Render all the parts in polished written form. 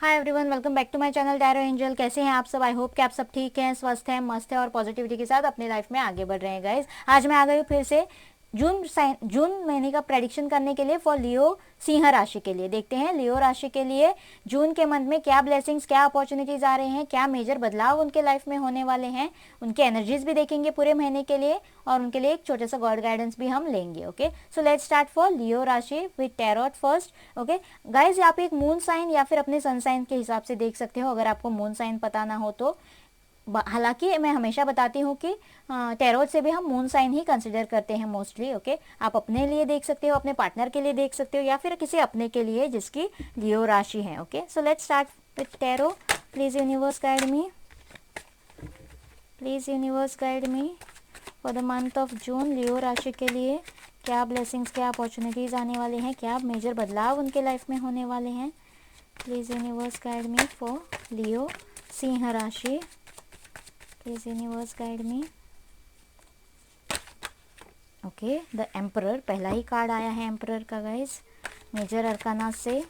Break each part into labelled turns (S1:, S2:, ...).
S1: Hi everyone, welcome back to my channel tarot angel. कैसे हैं आप सब? आई होप कि आप सब ठीक हैं, स्वस्थ हैं, मस्त हैं और पॉजिटिविटी के साथ अपनी लाइफ में आगे बढ़ रहे हैं गाइस। आज मैं आ गई हूँ फिर से जून महीने का प्रेडिक्शन करने के लिए फॉर लियो सिंह राशि के लिए। देखते हैं लियो राशि के लिए जून के मंथ में क्या ब्लेसिंग्स, क्या अपॉर्चुनिटीज आ रहे हैं, क्या मेजर बदलाव उनके लाइफ में होने वाले हैं। उनके एनर्जीज भी देखेंगे पूरे महीने के लिए और उनके लिए एक छोटा सा गॉड गाइडेंस भी हम लेंगे। Okay, so let's start for Leo राशि with tarot first. Okay guys, आप एक मून साइन या फिर अपने सन साइन के हिसाब से देख सकते हो अगर आपको मून साइन पता ना हो तो। हालांकि मैं हमेशा बताती हूँ कि टैरोट से भी हम मून साइन ही कंसिडर करते हैं मोस्टली। ओके, आप अपने लिए देख सकते हो, अपने पार्टनर के लिए देख सकते हो या फिर किसी अपने के लिए जिसकी लियो राशि है। Okay, so let's start with tarot. Please universe guide me, please universe guide me for the month of June. Leo राशि के लिए क्या ब्लेसिंग्स, क्या अपॉर्चुनिटीज आने वाले हैं, क्या मेजर बदलाव उनके लाइफ में होने वाले हैं। Please universe guide me for Leo सिंह राशि। Please universe guide me. Okay, the emperor पहला ही कार्ड आया है एम्परर का गाइज। मेजर अरकाना से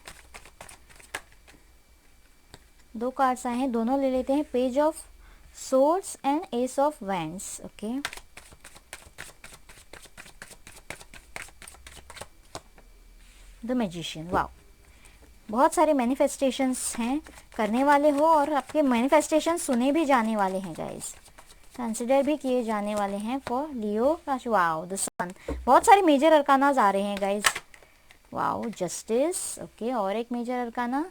S1: दो कार्ड्स आए हैं, दोनों ले लेते हैं। Page of swords and S of wands. Okay, the magician. Wow, बहुत सारे मैनिफेस्टेशंस हैं करने वाले हो और आपके मैनिफेस्टेशन सुने भी जाने वाले हैं गाइस, कंसिडर भी किए जाने वाले हैं फॉर लियो राशि। वाओ, द सन। बहुत सारे मेजर अरकानाज आ रहे हैं गाइस। Wow, justice. ओके, और एक मेजर अरकाना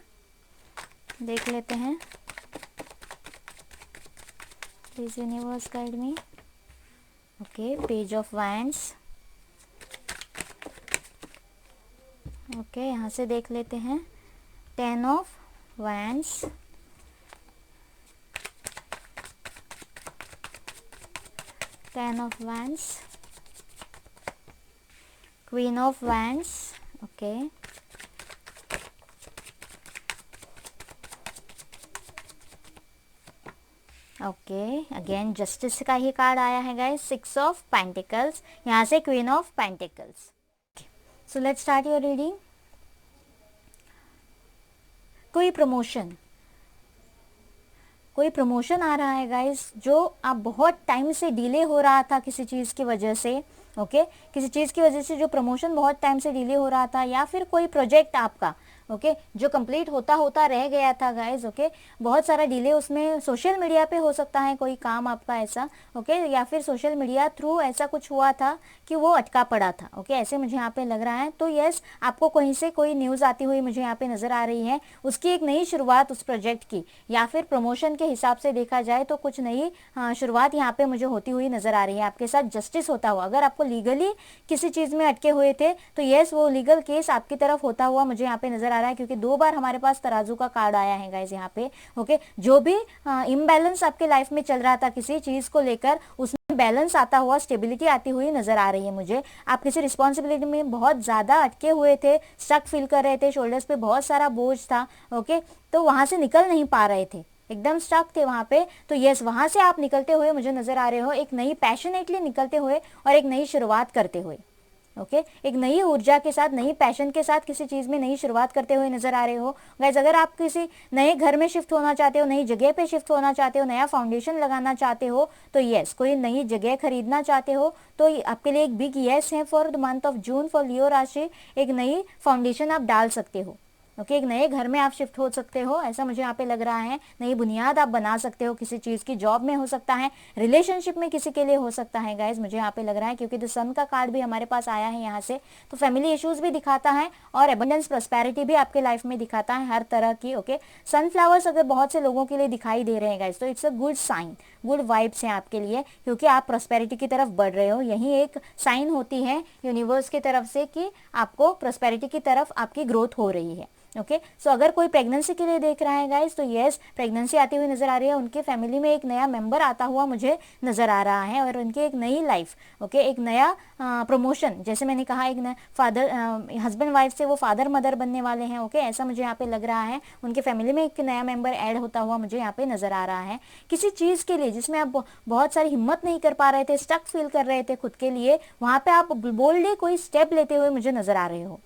S1: देख लेते हैं। Please universe guide me. Okay, page of wands. Okay, यहाँ से देख लेते हैं। 10 of wands, 10 of wands, queen of wands. Okay, okay, again justice का ही कार्ड आया है गाइस। 6 ऑफ पेंटिकल्स, यहाँ से queen of pentacles. So let's start your reading. कोई प्रमोशन आ रहा है गाइस, जो आप बहुत टाइम से डिले हो रहा था किसी चीज़ की वजह से। ओके, किसी चीज़ की वजह से जो प्रमोशन बहुत टाइम से डिले हो रहा था, या फिर कोई प्रोजेक्ट आपका जो कंप्लीट होता होता रह गया था गाइज। बहुत सारा डिले उसमें सोशल मीडिया पे हो सकता है, कोई काम आपका ऐसा। या फिर सोशल मीडिया थ्रू ऐसा कुछ हुआ था कि वो अटका पड़ा था। ऐसे मुझे यहाँ पे लग रहा है। तो यस, आपको कहीं से कोई न्यूज़ आती हुई मुझे यहाँ पे नज़र आ रही है, उसकी एक नई शुरुआत उस प्रोजेक्ट की, या फिर प्रमोशन के हिसाब से देखा जाए तो कुछ नई शुरुआत यहाँ पे मुझे होती हुई नज़र आ रही है। आपके साथ जस्टिस होता हुआ, अगर आपको लीगली किसी चीज़ में अटके हुए थे तो यस, वो लीगल केस आपकी तरफ होता हुआ मुझे यहाँ पे नज़र आ रहा है, क्योंकि 2 बार हमारे पास तराजू का कार्ड आया है गाइज यहाँ पे। जो भी इम्बैलेंस आपके लाइफ में चल रहा था किसी चीज़ को लेकर, उसमें बैलेंस आता हुआ, स्टेबिलिटी आती हुई नजर आ रही है मुझे। आप किसी रिस्पॉन्सिबिलिटी में बहुत ज़्यादा अटके हुए थे, स्टक फील कर रहे थे, शोल्डर्स पे बहुत सारा बोझ था। तो वहाँ से निकल नहीं पा रहे थे, एकदम स्टक थे वहाँ पे। तो यस, वहाँ से आप निकलते हुए मुझे नजर आ रहे हो, एक नई पैशनेटली निकलते हुए और एक नई शुरुआत करते हुए। एक नई ऊर्जा के साथ, नई पैशन के साथ किसी चीज़ में नई शुरुआत करते हुए नजर आ रहे हो गाइस। अगर आप किसी नए घर में शिफ्ट होना चाहते हो, नई जगह पे शिफ्ट होना चाहते हो, नया फाउंडेशन लगाना चाहते हो, तो यस, कोई नई जगह खरीदना चाहते हो तो आपके लिए एक बिग यस है for the month of June for Leo राशि। एक नई फाउंडेशन आप डाल सकते हो। एक नए घर में आप शिफ्ट हो सकते हो, ऐसा मुझे यहाँ पे लग रहा है। नई बुनियाद आप बना सकते हो किसी चीज़ की, जॉब में हो सकता है, रिलेशनशिप में किसी के लिए हो सकता है गाइज, मुझे यहाँ पे लग रहा है, क्योंकि द सन का कार्ड भी हमारे पास आया है यहाँ से। तो फैमिली इश्यूज भी दिखाता है और एबंडेंस प्रॉस्पेरिटी भी आपके लाइफ में दिखाता है, हर तरह की। सनफ्लावर्स अगर बहुत से लोगों के लिए दिखाई दे रहे हैं गाइज, तो it's a good sign, good vibes हैं आपके लिए, क्योंकि आप प्रॉस्पेरिटी की तरफ बढ़ रहे हो। यही एक साइन होती है यूनिवर्स की तरफ से कि आपको प्रॉस्पेरिटी की तरफ आपकी ग्रोथ हो रही है। सो अगर कोई प्रेगनेंसी के लिए देख रहा है गाइस, तो यस, प्रेगनेंसी आती हुई नजर आ रही है। उनके फैमिली में एक नया मेंबर आता हुआ मुझे नजर आ रहा है और उनकी एक नई लाइफ, एक नया प्रमोशन, जैसे मैंने कहा, एक नया फादर, हस्बैंड वाइफ से वो फादर मदर बनने वाले हैं। ऐसा मुझे यहाँ पे लग रहा है। उनके फैमिली में एक नया मेंबर ऐड होता हुआ मुझे यहाँ पे नजर आ रहा है, किसी चीज़ के लिए जिसमें आप बहुत सारी हिम्मत नहीं कर पा रहे थे, स्टक फील कर रहे थे खुद के लिए, वहाँ पे आप बोल्डली कोई स्टेप लेते हुए मुझे नजर आ रहे हो।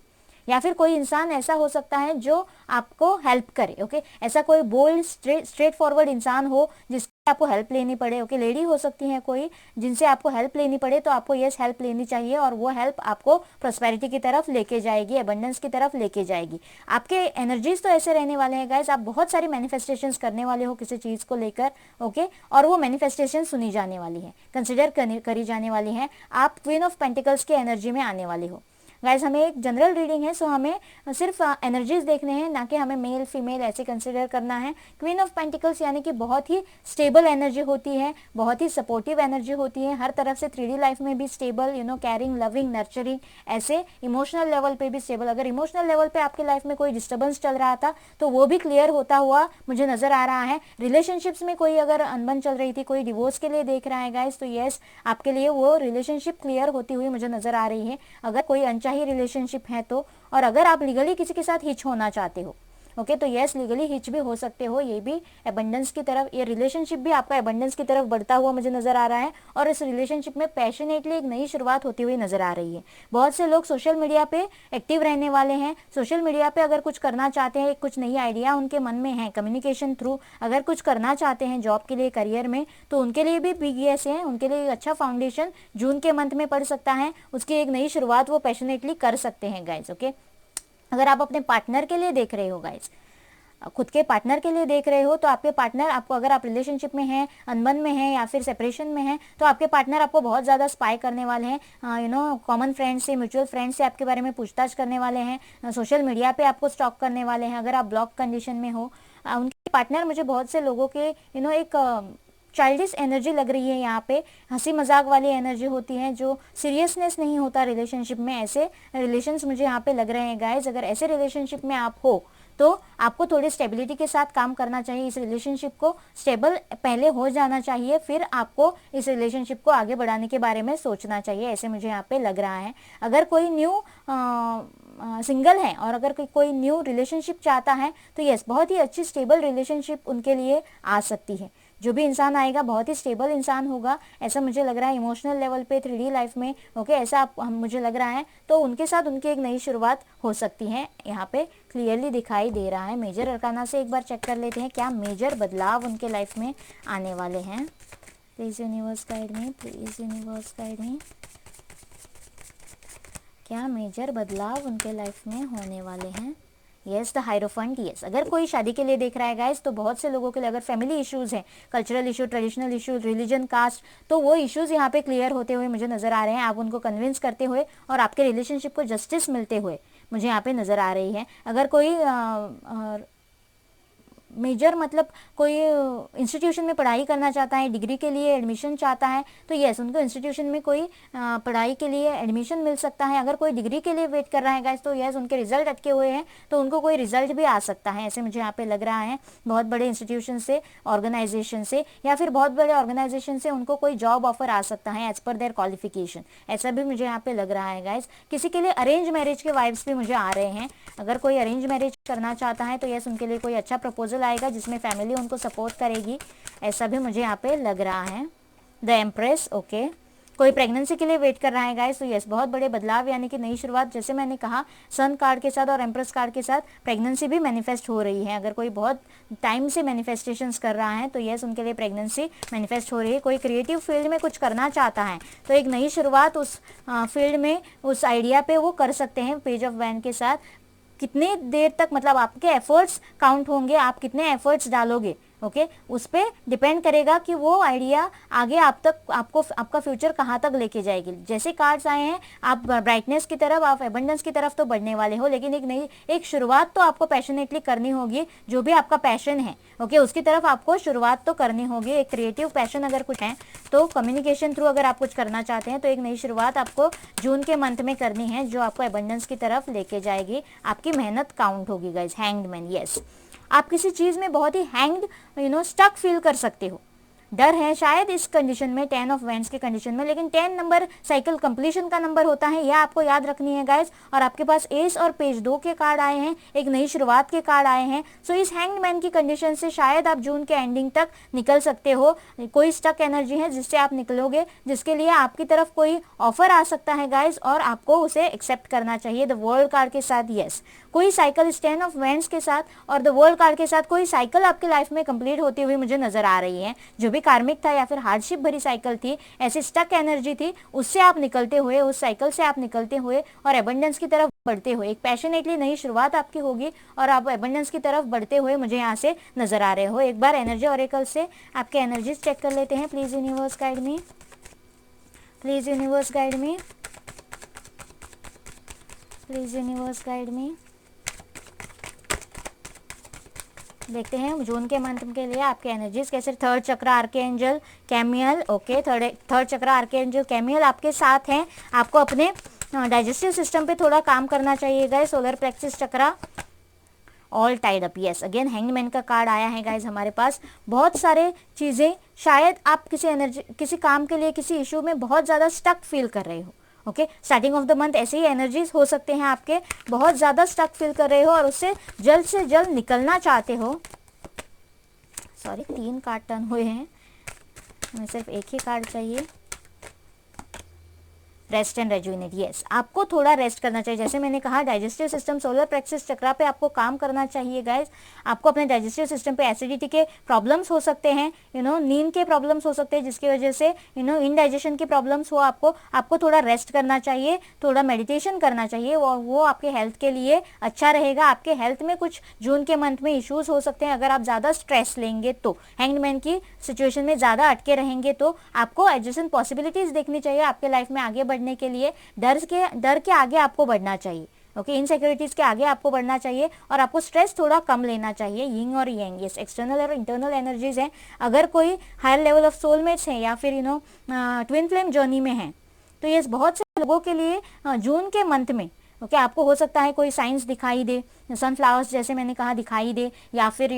S1: या फिर कोई इंसान ऐसा हो सकता है जो आपको हेल्प करे, ओके, ऐसा कोई बोल्ड स्ट्रेट फॉरवर्ड इंसान हो जिससे आपको हेल्प लेनी पड़े, ओके, लेडी हो सकती है कोई जिनसे आपको हेल्प लेनी पड़े, तो आपको यस हेल्प लेनी चाहिए और वो हेल्प आपको प्रॉस्पेरिटी की तरफ लेके जाएगी, एबंडेंस की तरफ लेके जाएगी। आपके एनर्जीज तो ऐसे रहने वाले हैं गाइस, आप बहुत सारी मैनिफेस्टेशंस करने वाले हो किसी चीज को लेकर, ओके, और वो मैनिफेस्टेशन सुनी जाने वाली है, कंसिडर करी जाने वाली है, आप क्वीन ऑफ पेंटिकल्स के एनर्जी में आने वाले हो। गाइज हमें एक जनरल रीडिंग है, सो हमें सिर्फ एनर्जीज देखने हैं, ना कि हमें मेल फीमेल ऐसे कंसिडर करना है। क्वीन ऑफ पेंटिकल्स यानी कि बहुत ही स्टेबल एनर्जी होती है, बहुत ही सपोर्टिव एनर्जी होती है, हर तरफ से 3D लाइफ में भी स्टेबल, केयरिंग, लविंग, नर्चरिंग, ऐसे इमोशनल लेवल पे भी स्टेबल। अगर इमोशनल लेवल पे आपके लाइफ में कोई डिस्टर्बेंस चल रहा था तो वो भी क्लियर होता हुआ मुझे नजर आ रहा है। रिलेशनशिप्स में कोई अगर अनबन चल रही थी, कोई डिवोर्स के लिए देख रहा है गाइस, तो यस आपके लिए वो रिलेशनशिप क्लियर होती हुई मुझे नजर आ रही है। अगर कोई अनचाही रिलेशनशिप है तो, और अगर आप लीगली किसी के साथ हिच होना चाहते हो, ओके, तो यस लीगली हिच भी हो सकते हो, ये भी एबंडेंस की तरफ, ये रिलेशनशिप भी आपका एबंडेंस की तरफ बढ़ता हुआ मुझे नजर आ रहा है और इस रिलेशनशिप में पैशनेटली एक नई शुरुआत होती हुई नजर आ रही है। बहुत से लोग सोशल मीडिया पे एक्टिव रहने वाले हैं, सोशल मीडिया पे अगर कुछ करना चाहते हैं, कुछ नई आइडिया उनके मन में है, कम्युनिकेशन थ्रू अगर कुछ करना चाहते हैं जॉब के लिए, करियर में, तो उनके लिए भी बिग यस है, उनके लिए एक अच्छा फाउंडेशन जून के मंथ में पड़ सकता है, उसकी एक नई शुरुआत वो पैशनेटली कर सकते हैं गाइज, ओके। अगर आप अपने पार्टनर के लिए देख रहे हो गाइज, खुद के पार्टनर के लिए देख रहे हो, तो आपके पार्टनर आपको, अगर आप रिलेशनशिप में हैं, अनबन में हैं या फिर सेपरेशन में हैं, तो आपके पार्टनर आपको बहुत ज़्यादा स्पाई करने वाले हैं, कॉमन फ्रेंड से, म्यूचुअल फ्रेंड से आपके बारे में पूछताछ करने वाले हैं, सोशल मीडिया पे आपको स्टॉक करने वाले हैं अगर आप ब्लॉक कंडीशन में हो। उनके पार्टनर, मुझे बहुत से लोगों के एक चाइल्डिश एनर्जी लग रही है यहाँ पे, हंसी मजाक वाली एनर्जी होती है, जो सीरियसनेस नहीं होता रिलेशनशिप में, ऐसे रिलेशंस मुझे यहाँ पे लग रहे हैं गाइज। अगर ऐसे रिलेशनशिप में आप हो तो आपको थोड़ी स्टेबिलिटी के साथ काम करना चाहिए, इस रिलेशनशिप को स्टेबल पहले हो जाना चाहिए, फिर आपको इस रिलेशनशिप को आगे बढ़ाने के बारे में सोचना चाहिए, ऐसे मुझे यहाँ पे लग रहा है। अगर कोई न्यू सिंगल है और अगर कोई न्यू रिलेशनशिप चाहता है तो यस बहुत ही अच्छी स्टेबल रिलेशनशिप उनके लिए आ सकती है। जो भी इंसान आएगा बहुत ही स्टेबल इंसान होगा, ऐसा मुझे लग रहा है, इमोशनल लेवल पे, 3D लाइफ में, ओके, ऐसा मुझे लग रहा है। तो उनके साथ उनकी एक नई शुरुआत हो सकती है, यहाँ पे क्लियरली दिखाई दे रहा है। मेजर अरकाना से एक बार चेक कर लेते हैं क्या मेजर बदलाव उनके लाइफ में आने वाले हैं। Please universe guide me, please universe guide मी, क्या मेजर बदलाव उनके लाइफ में होने वाले हैं। Yes the hierophant, yes. अगर कोई शादी के लिए देख रहा है गाइस, तो बहुत से लोगों के लिए अगर फैमिली इश्यूज हैं, cultural issue, traditional issue, religion, caste, तो वो इश्यूज यहाँ पे क्लियर होते हुए मुझे नजर आ रहे हैं, आप उनको कन्विंस करते हुए और आपके रिलेशनशिप को जस्टिस मिलते हुए मुझे यहाँ पे नजर आ रही है। अगर कोई मेजर मतलब कोई इंस्टीट्यूशन में पढ़ाई करना चाहता है, डिग्री के लिए एडमिशन चाहता है, तो यस उनको इंस्टीट्यूशन में कोई पढ़ाई के लिए एडमिशन मिल सकता है। अगर कोई डिग्री के लिए वेट कर रहा है गाइस, तो यस उनके रिजल्ट अटके हुए हैं, तो उनको कोई रिजल्ट भी आ सकता है, ऐसे मुझे यहाँ पे लग रहा है। बहुत बड़े इंस्टीट्यूशन से, ऑर्गेनाइजेशन से, या फिर बहुत बड़े ऑर्गेनाइजेशन से उनको कोई जॉब ऑफर आ सकता है एज पर देयर क्वालिफिकेशन, ऐसा भी मुझे यहाँ पे लग रहा है गाइस। किसी के लिए अरेंज मैरिज के वाइब्स भी मुझे आ रहे हैं। अगर कोई अरेंज मैरिज करना चाहता है तो यस उनके लिए कोई अच्छा प्रपोजल आएगा जिसमें फैमिली उनको सपोर्ट करेगी, ऐसा भी मुझे यहाँ पे लग रहा है। The empress, okay. कोई प्रेगनेंसी के लिए वेट कर रहा है गाइस, तो यस बहुत बड़े बदलाव यानी कि नई शुरुआत, जैसे मैंने कहा सन कार्ड के साथ और एम्प्रेस कार्ड के साथ प्रेगनेंसी भी मैनिफेस्ट हो रही है। अगर कोई बहुत टाइम से मैनिफेस्टेशंस कर रहा है तो यस उनके लिए प्रेगनेंसी मैनिफेस्ट हो रही है। कोई क्रिएटिव फील्ड में कुछ करना चाहता है तो एक नई शुरुआत उस फील्ड में, उस आइडिया पे वो कर सकते हैं पेज ऑफ वैन के साथ। कितने देर तक, मतलब आपके एफर्ट्स काउंट होंगे, आप कितने एफर्ट्स डालोगे, ओके, उस पर डिपेंड करेगा कि वो आइडिया आगे आप तक, आपको आपका फ्यूचर कहाँ तक लेके जाएगी। जैसे कार्ड्स आए हैं, आप ब्राइटनेस की तरफ, आप एबंडेंस की तरफ तो बढ़ने वाले हो, लेकिन एक नई एक शुरुआत तो आपको पैशनेटली करनी होगी। जो भी आपका पैशन है, ओके, उसकी तरफ आपको शुरुआत तो करनी होगी। एक क्रिएटिव पैशन अगर कुछ है तो कम्युनिकेशन थ्रू अगर आप कुछ करना चाहते हैं तो एक नई शुरुआत आपको जून के मंथ में करनी है, जो आपको एबंडेंस की तरफ लेके जाएगी। आपकी मेहनत काउंट होगी गाइज। हैंग्ड मैन, यस, आप किसी चीज़ में बहुत ही हैंग्ड स्टक फील कर सकते हो। डर है शायद इस कंडीशन में, 10 ऑफ वैंड्स के कंडीशन में, लेकिन 10 नंबर साइकिल कंप्लीशन का नंबर होता है, यह आपको याद रखनी है गाइस। और आपके पास एस और पेज 2 के कार्ड आए हैं, एक नई शुरुआत के कार्ड आए हैं। सो इस हैंग्ड मैन की कंडीशन से शायद आप जून के एंडिंग तक निकल सकते हो। कोई स्टक एनर्जी है जिससे आप निकलोगे, जिसके लिए आपकी तरफ कोई ऑफर आ सकता है गाइस, और आपको उसे एक्सेप्ट करना चाहिए द वर्ल्ड कार्ड के साथ। यस, कोई साइकिल 10 ऑफ वैंड्स के साथ और द वर्ल्ड कार्ड के साथ कोई साइकिल आपके लाइफ में कंप्लीट होती हुई मुझे नजर आ रही है, जो भी कार्मिक था या फिर हार्डशिप भरी साइकिल थी, ऐसी स्टक एनर्जी थी, उससे आप निकलते हुए, उस साइकिल से आप निकलते हुए और एबंडेंस की तरफ बढ़ते हुए, एक पैशनेटली नई शुरुआत आपकी होगी और आप एबंडेंस की तरफ बढ़ते हुए मुझे यहाँ से नजर आ रहे हो। एक बार एनर्जी ऑरेकल से आपके एनर्जीज चेक कर लेते हैं। Please universe guide me, please universe guide me, please universe guide मी। देखते हैं जून के मंथ के लिए आपके एनर्जीज कैसे। थर्ड चक्र आर्कएंजल कैमियल, ओके, थर्ड चक्र आर्कएंजल कैमियल आपके साथ हैं। आपको अपने डाइजेस्टिव सिस्टम पे थोड़ा काम करना चाहिए guys. Solar plexus chakra all tied up, yes, again hangman का कार्ड आया है गाइस हमारे पास। बहुत सारे चीज़ें, शायद आप किसी काम के लिए किसी इशू में बहुत ज़्यादा स्टक फील कर रहे हो। Okay, starting of the month ऐसे ही एनर्जीज हो सकते हैं आपके, बहुत ज़्यादा स्टक फील कर रहे हो और उससे जल्द से जल्द निकलना चाहते हो। सॉरी, 3 कार्ड टर्न हुए हैं, हमें सिर्फ एक ही कार्ड चाहिए। रेस्ट एंड रेजुविनेट, यस, आपको थोड़ा रेस्ट करना चाहिए। जैसे मैंने कहा, डाइजेस्टिव सिस्टम, सोलर प्लेक्सिस चक्रा पे आपको काम करना चाहिए गाइस। आपको अपने डाइजेस्टिव सिस्टम पे एसिडिटी के प्रॉब्लम्स हो सकते हैं, नींद के प्रॉब्लम्स हो सकते हैं, जिसकी वजह से इनडाइजेशन की प्रॉब्लम्स हो। आपको थोड़ा रेस्ट करना चाहिए, थोड़ा मेडिटेशन करना चाहिए, वो आपके हेल्थ के लिए अच्छा रहेगा। आपके हेल्थ में कुछ जून के मंथ में इश्यूज हो सकते हैं अगर आप ज़्यादा स्ट्रेस लेंगे तो, हैंगमैन की सिचुएशन में ज़्यादा अटके रहेंगे तो। आपको एडजस्टेंट पॉसिबिलिटीज देखनी चाहिए आपके लाइफ में आगे बढ़ने के लिए। डर के आगे आपको बढ़ना चाहिए, ओके, इनसिक्योरिटीज के आगे आपको बढ़ना चाहिए और आपको स्ट्रेस थोड़ा कम लेना चाहिए। यिंग और यांग, यस, एक्सटर्नल और इंटरनल एनर्जीज हैं। अगर कोई हायर लेवल ऑफ सोलमेट्स हैं या फिर ट्विन फ्लेम जर्नी में है, तो ये बहुत से लोगों के लिए जून के मंथ में, ओके, आपको हो सकता है कोई साइंस दिखाई दे, सनफ्लावर्स जैसे मैंने कहा दिखाई दे, या फिर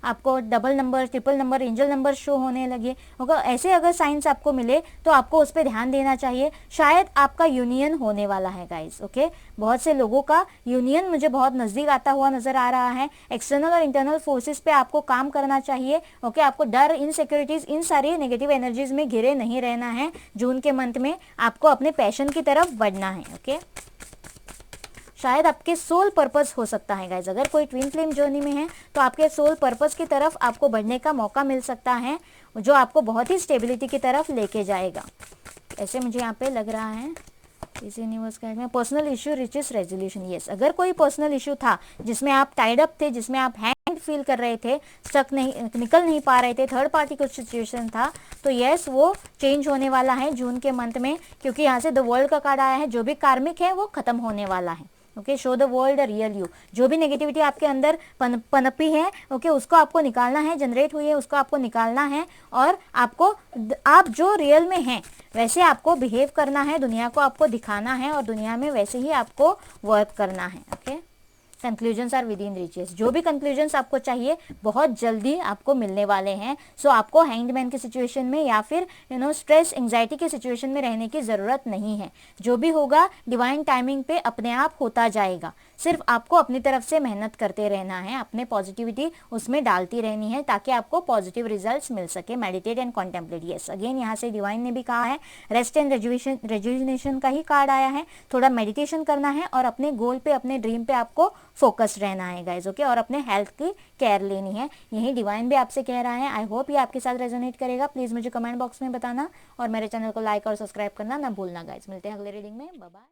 S1: आपको double number, triple number, angel number show होने लगे। ओके, ऐसे अगर साइंस आपको मिले तो आपको उस पर ध्यान देना चाहिए। शायद आपका यूनियन होने वाला है गाइस, ओके, बहुत से लोगों का यूनियन मुझे बहुत नज़दीक आता हुआ नजर आ रहा है। एक्सटर्नल और इंटरनल फोर्सेस पे आपको काम करना चाहिए। ओके, आपको डर, इनसिक्योरिटीज, इन सारी नेगेटिव एनर्जीज में घिरे नहीं रहना है। जून के मंथ में आपको अपने पैशन की तरफ बढ़ना है। ओके, शायद आपके सोल पर्पस हो सकता है गाइज। अगर कोई ट्विन फ्लेम जर्नी में है तो आपके सोल पर्पस की तरफ आपको बढ़ने का मौका मिल सकता है, जो आपको बहुत ही स्टेबिलिटी की तरफ लेके जाएगा, ऐसे मुझे यहाँ पे लग रहा है। इस यूनिवर्स गाइड में personal issue reaches resolution, yes, अगर कोई पर्सनल इशू था जिसमें आप टाइड अप थे, जिसमें आप हैंग फील कर रहे थे, स्टक नहीं, निकल नहीं पा रहे थे, थर्ड पार्टी कुछ सिचुएशन था, तो यस, वो चेंज होने वाला है जून के मंथ में, क्योंकि यहाँ से द वर्ल्ड का कार्ड आया है। जो भी कार्मिक है वो खत्म होने वाला है। Okay, show the world the real you. जो भी नेगेटिविटी आपके अंदर पनपी है, ओके, उसको आपको निकालना है, जनरेट हुई है, उसको आपको निकालना है और आप जो रियल में हैं वैसे आपको बिहेव करना है, दुनिया को आपको दिखाना है और दुनिया में वैसे ही आपको वर्क करना है। Okay, conclusions are within reaches. जो भी कंक्लूजन्स आपको चाहिए बहुत जल्दी आपको मिलने वाले हैं। सो आपको हैंग्ड मैन की सिचुएशन में या फिर स्ट्रेस, एंजाइटी के सिचुएशन में रहने की ज़रूरत नहीं है। जो भी होगा डिवाइन टाइमिंग पे अपने आप होता जाएगा। सिर्फ आपको अपनी तरफ से मेहनत करते रहना है, अपने पॉजिटिविटी उसमें डालती रहनी है ताकि आपको पॉजिटिव रिजल्ट्स मिल सके। Meditate and contemplate, yes, again यहाँ से डिवाइन ने भी कहा है, रेस्ट एंड रेजुविनेशन का ही कार्ड आया है। थोड़ा मेडिटेशन करना है और अपने गोल पे, अपने ड्रीम पे आपको फोकस रहना है गाइज। ओके, और अपने हेल्थ की केयर लेनी है, यही डिवाइन भी आपसे कह रहा है। आई होप ये आपके साथ रेजोनेट करेगा। प्लीज मुझे कमेंट बॉक्स में बताना और मेरे चैनल को लाइक और सब्सक्राइब करना ना भूलना गाइज। मिलते हैं अगले रीडिंग में, बाय बाय।